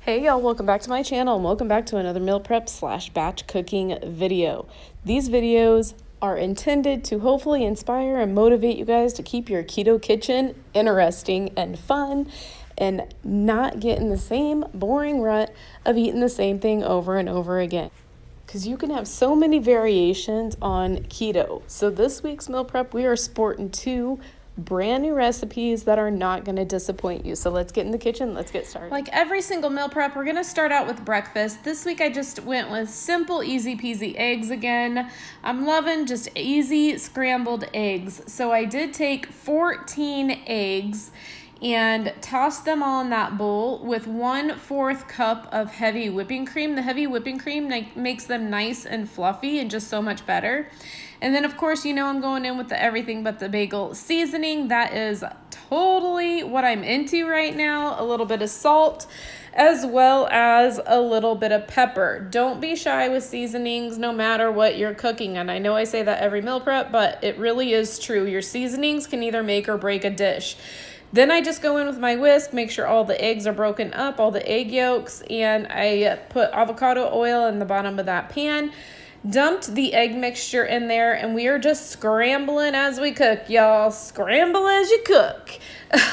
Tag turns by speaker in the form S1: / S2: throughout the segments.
S1: Hey y'all, welcome back to my channel and welcome back to another meal prep / batch cooking video. These videos are intended to hopefully inspire and motivate you guys to keep your keto kitchen interesting and fun and not get in the same boring rut of eating the same thing over and over again. Because you can have so many variations on keto. So this week's meal prep, we are sporting two brand new recipes that are not going to disappoint you. So let's get in the kitchen. Let's get started. Like every single meal prep, we're going to start out with breakfast. This week I just went with simple, easy peasy eggs again. I'm loving just easy scrambled eggs. So I did take 14 eggs and toss them all in that bowl with 1/4 cup of heavy whipping cream. The heavy whipping cream makes them nice and fluffy and just so much better. And then, of course, you know I'm going in with the everything but the bagel seasoning. That is totally what I'm into right now. A little bit of salt as well as a little bit of pepper. Don't be shy with seasonings no matter what you're cooking. And I know I say that every meal prep, but it really is true. Your seasonings can either make or break a dish. Then I just go in with my whisk, make sure all the eggs are broken up, all the egg yolks, and I put avocado oil in the bottom of that pan. Dumped the egg mixture in there, and we are just scrambling as we cook, y'all. Scramble as you cook.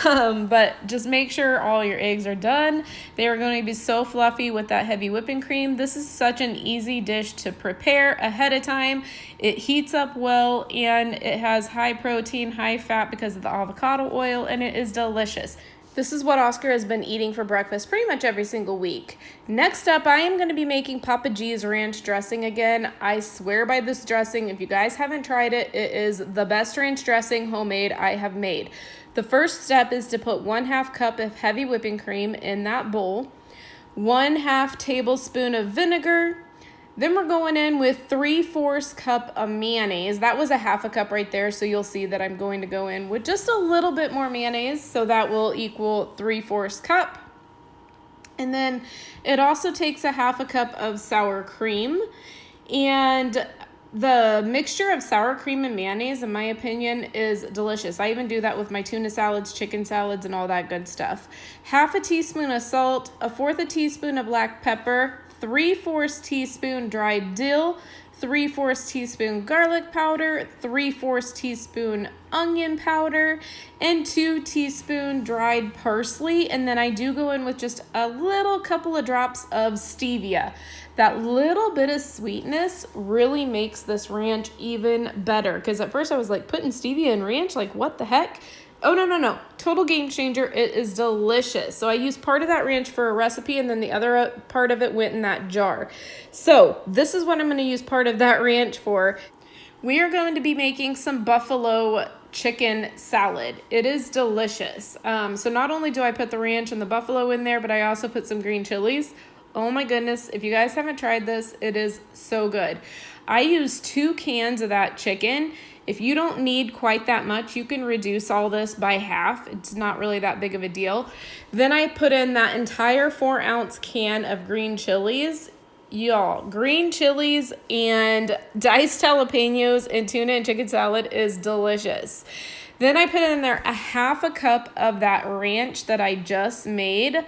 S1: But just make sure all your eggs are done. They are going to be so fluffy with that heavy whipping cream. This is such an easy dish to prepare ahead of time. It heats up well, and it has high protein, high fat because of the avocado oil, and it is delicious. This is what Oscar has been eating for breakfast pretty much every single week. Next up, I am going to be making Papa G's ranch dressing again. I swear by this dressing. If you guys haven't tried it, it is the best ranch dressing homemade I have made. The first step is to put 1/2 cup of heavy whipping cream in that bowl, 1/2 tablespoon of vinegar. Then we're going in with 3/4 cup of mayonnaise. That was a 1/2 cup right there, so you'll see that I'm going to go in with just a little bit more mayonnaise, so that will equal 3/4 cup. And then it also takes a 1/2 cup of sour cream. And the mixture of sour cream and mayonnaise, in my opinion, is delicious. I even do that with my tuna salads, chicken salads, and all that good stuff. 1/2 teaspoon of salt, 1/4 teaspoon of black pepper, 3/4 teaspoon dried dill, 3/4 teaspoon garlic powder, 3/4 teaspoon onion powder, and 2 teaspoon dried parsley. And then I do go in with just a little couple of drops of stevia. That little bit of sweetness really makes this ranch even better. Because at first I was like, putting stevia in ranch? Like, what the heck? Oh, no. Total game changer. It is delicious. So I used part of that ranch for a recipe, and then the other part of it went in that jar. So this is what I'm going to use part of that ranch for. We are going to be making some buffalo chicken salad. It is delicious. So not only do I put the ranch and the buffalo in there, but I also put some green chilies. Oh my goodness, if you guys haven't tried this, it is so good. I use 2 cans of that chicken. If you don't need quite that much, you can reduce all this by half. It's not really that big of a deal. Then I put in that entire 4-ounce can of green chilies. Y'all, green chilies and diced jalapenos and tuna and chicken salad is delicious. Then I put in there a 1/2 cup of that ranch that I just made.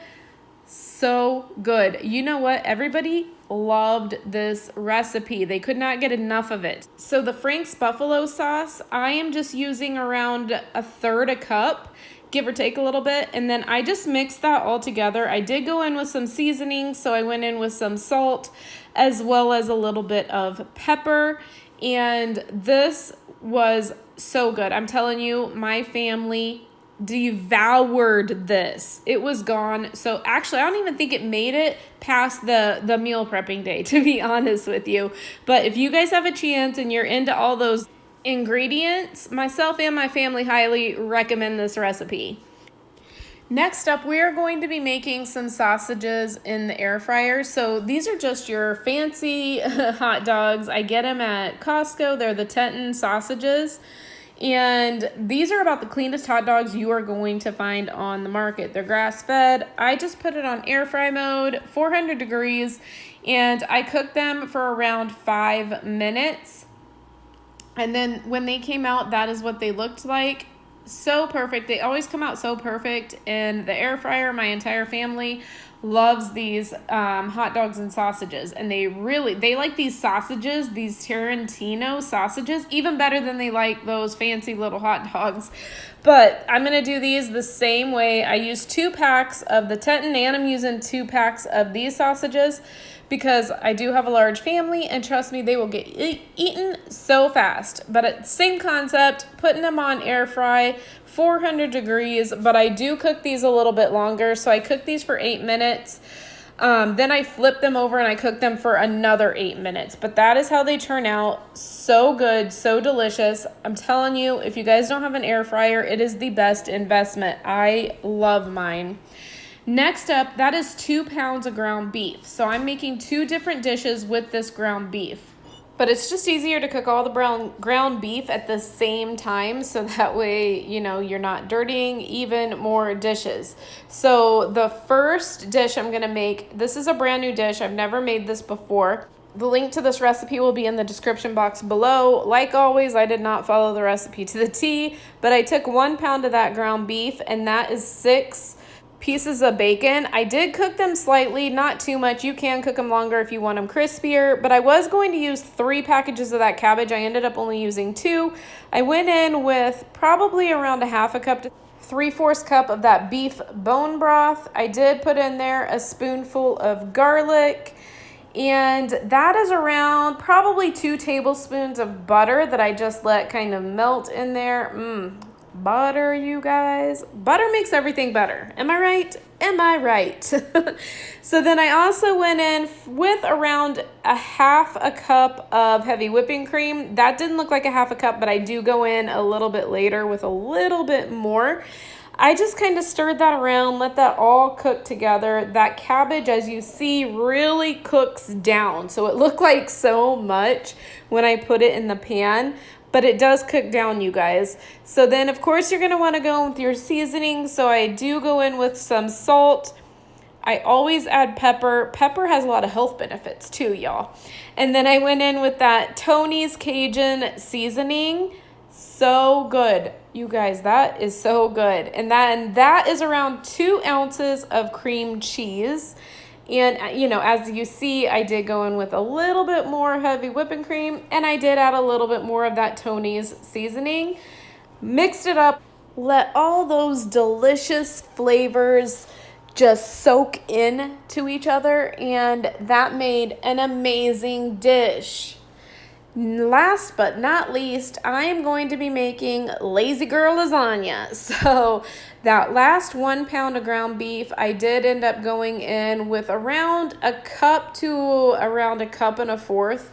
S1: So good. You know what? Everybody loved this recipe. They could not get enough of it. So the Frank's buffalo sauce, I am just using around 1/3 cup, give or take a little bit. And then I just mixed that all together. I did go in with some seasoning. So I went in with some salt as well as a little bit of pepper. And this was so good. I'm telling you, my family devoured this. It was gone. So actually, I don't even think it made it past the meal prepping day, to be honest with you. But if you guys have a chance and you're into all those ingredients, myself and my family highly recommend this recipe. Next up, we are going to be making some sausages in the air fryer. So these are just your fancy hot dogs. I get them at Costco. They're the Teton sausages. And these are about the cleanest hot dogs you are going to find on the market. They're grass-fed. I just put it on air fry mode, 400 degrees, and I cooked them for around 5 minutes. And then when they came out, that is what they looked like. So perfect. They always come out so perfect in the air fryer. My entire family loves these hot dogs and sausages, and they like these sausages, these Tarantino sausages, even better than they like those fancy little hot dogs. But I'm going to do these the same way. I use 2 packs of the Teton, and I'm using 2 packs of these sausages because I do have a large family, and trust me, they will get eaten so fast. But it's the same concept, putting them on air fry, 400 degrees, but I do cook these a little bit longer. So I cook these for 8 minutes. Then I flip them over and I cook them for another 8 minutes. But that is how they turn out. So good, so delicious. I'm telling you, if you guys don't have an air fryer, it is the best investment. I love mine. Next up, that is 2 pounds of ground beef. So I'm making 2 different dishes with this ground beef. But it's just easier to cook all the ground beef at the same time, so that way, you know, you're not dirtying even more dishes. So the first dish I'm gonna make, this is a brand new dish. I've never made this before. The link to this recipe will be in the description box below. Like always, I did not follow the recipe to the T, but I took 1 pound of that ground beef, and that is 6 pieces of bacon. I did cook them slightly, not too much. You can cook them longer if you want them crispier, but I was going to use 3 packages of that cabbage. I ended up only using 2. I went in with probably around a half a cup to 3/4 cup of that beef bone broth. I did put in there a spoonful of garlic, and that is around probably 2 tablespoons of butter that I just let kind of melt in there. Butter, you guys. Butter makes everything better. Am I right? Am I right? So then I also went in with around a half a cup of heavy whipping cream. That didn't look like a half a cup, but I do go in a little bit later with a little bit more. I just kind of stirred that around, let that all cook together. That cabbage, as you see, really cooks down. So it looked like so much when I put it in the pan, but it does cook down, you guys. So then, of course, you're going to want to go with your seasoning. So I do go in with some salt. I always add pepper. Pepper has a lot of health benefits too, y'all. And then I went in with that Tony's Cajun seasoning. So good. You guys, that is so good. And then that is around 2 ounces of cream cheese. And, you know, as you see, I did go in with a little bit more heavy whipping cream, and I did add a little bit more of that Tony's seasoning. Mixed it up, let all those delicious flavors just soak in to each other, and that made an amazing dish. Last but not least, I am going to be making lazy girl lasagna. So that last 1 pound of ground beef, I did end up going in with around a cup to around a cup and a fourth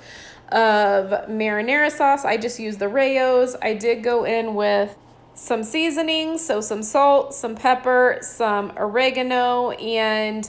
S1: of marinara sauce. I just used the Rayos. I did go in with some seasonings, so some salt, some pepper, some oregano, and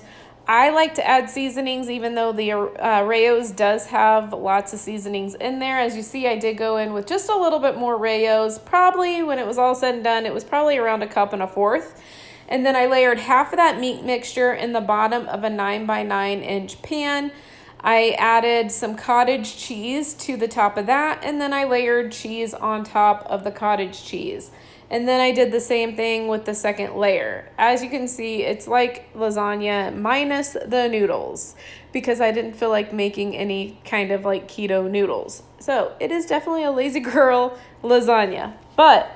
S1: I like to add seasonings even though the Rayos does have lots of seasonings in there. As you see, I did go in with just a little bit more Rayos. Probably when it was all said and done, it was probably around a cup and a fourth. And then I layered half of that meat mixture in the bottom of a 9 by 9 inch pan. I added some cottage cheese to the top of that, and then I layered cheese on top of the cottage cheese. And then I did the same thing with the second layer. As you can see, it's like lasagna minus the noodles because I didn't feel like making any kind of like keto noodles. So it is definitely a lazy girl lasagna. But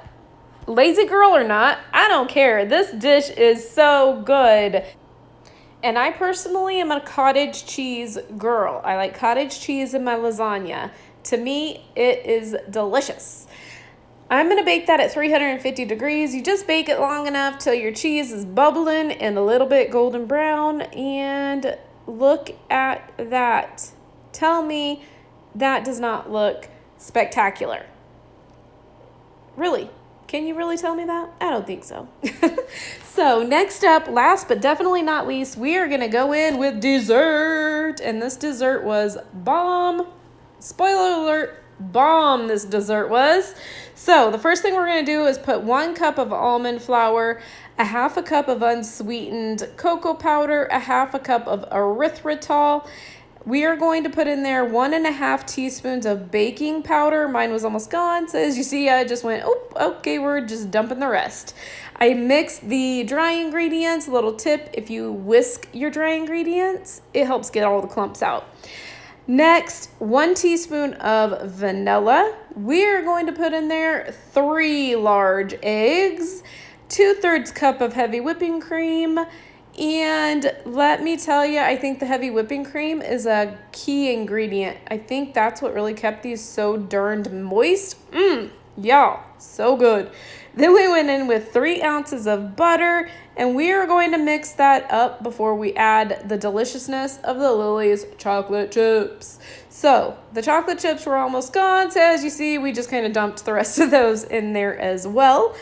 S1: lazy girl or not, I don't care. This dish is so good. And I personally am a cottage cheese girl. I like cottage cheese in my lasagna. To me, it is delicious. I'm going to bake that at 350 degrees. You just bake it long enough till your cheese is bubbling and a little bit golden brown. And look at that. Tell me that does not look spectacular. Really? Can you really tell me that? I don't think so. So next up, last but definitely not least, we are going to go in with dessert. And this dessert was bomb. Spoiler alert. Bomb this dessert was. So the first thing we're going to do is put 1 cup of almond flour, a half a cup of unsweetened cocoa powder, a half a cup of erythritol, We are going to put in there 1.5 teaspoons of baking powder. Mine was almost gone. So as you see, I just went, oh, okay, we're just dumping the rest. I mixed the dry ingredients. A little tip, if you whisk your dry ingredients, it helps get all the clumps out. Next, 1 teaspoon of vanilla. We're going to put in there 3 large eggs, 2/3 cup of heavy whipping cream. And let me tell you, I think the heavy whipping cream is a key ingredient. I think that's what really kept these so darned moist. Yeah, so good. Then we went in with 3 ounces of butter, and we are going to mix that up before we add the deliciousness of the Lily's chocolate chips. So the chocolate chips were almost gone. So as you see, we just kind of dumped the rest of those in there as well.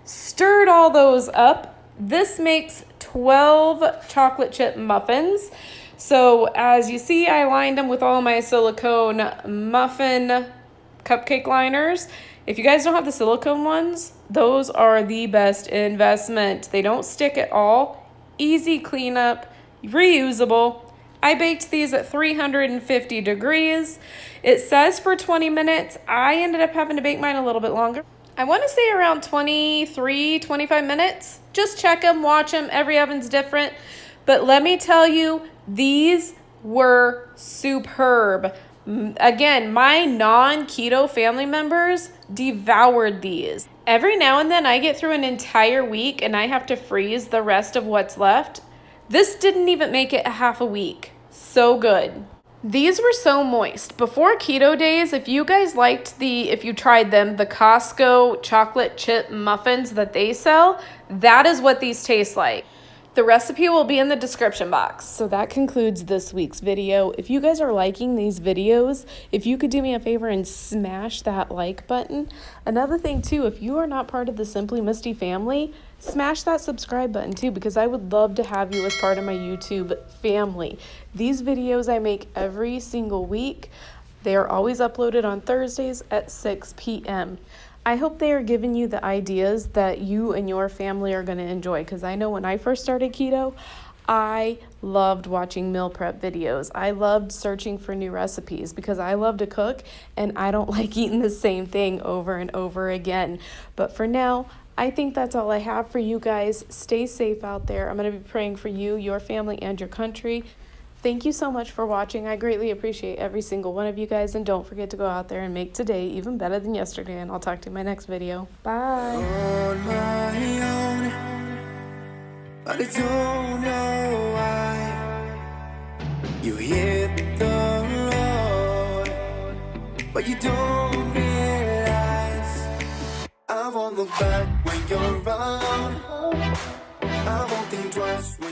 S1: Stirred all those up. This makes 12 chocolate chip muffins. So as you see, I lined them with all my silicone muffin cupcake liners. If you guys don't have the silicone ones, those are the best investment. They don't stick at all. Easy cleanup, reusable. I baked these at 350 degrees. It says for 20 minutes. I ended up having to bake mine a little bit longer. I want to say around 23, 25 minutes. Just check them, watch them. Every oven's different. But let me tell you, these were superb. Again, my non-keto family members devoured these. Every now and then I get through an entire week and I have to freeze the rest of what's left. This didn't even make it a half a week. So good. These were so moist. Before keto days, if you guys liked if you tried them, the Costco chocolate chip muffins that they sell, that is what these taste like. The recipe will be in the description box. So that concludes this week's video. If you guys are liking these videos, if you could do me a favor and smash that like button. Another thing too, if you are not part of the Simply Misty family, smash that subscribe button too, because I would love to have you as part of my YouTube family. These videos I make every single week. They are always uploaded on Thursdays at 6 p.m. I hope they are giving you the ideas that you and your family are going to enjoy, because I know when I first started keto, I loved watching meal prep videos. I loved searching for new recipes because I love to cook and I don't like eating the same thing over and over again. But for now, I think that's all I have for you guys. Stay safe out there. I'm going to be praying for you, your family, and your country. Thank you so much for watching. I greatly appreciate every single one of you guys. And don't forget to go out there and make today even better than yesterday. And I'll talk to you in my next video. Bye. On my own, but I don't know why you hit the road, but you don't realize I won't look back when you're around. I won't think twice when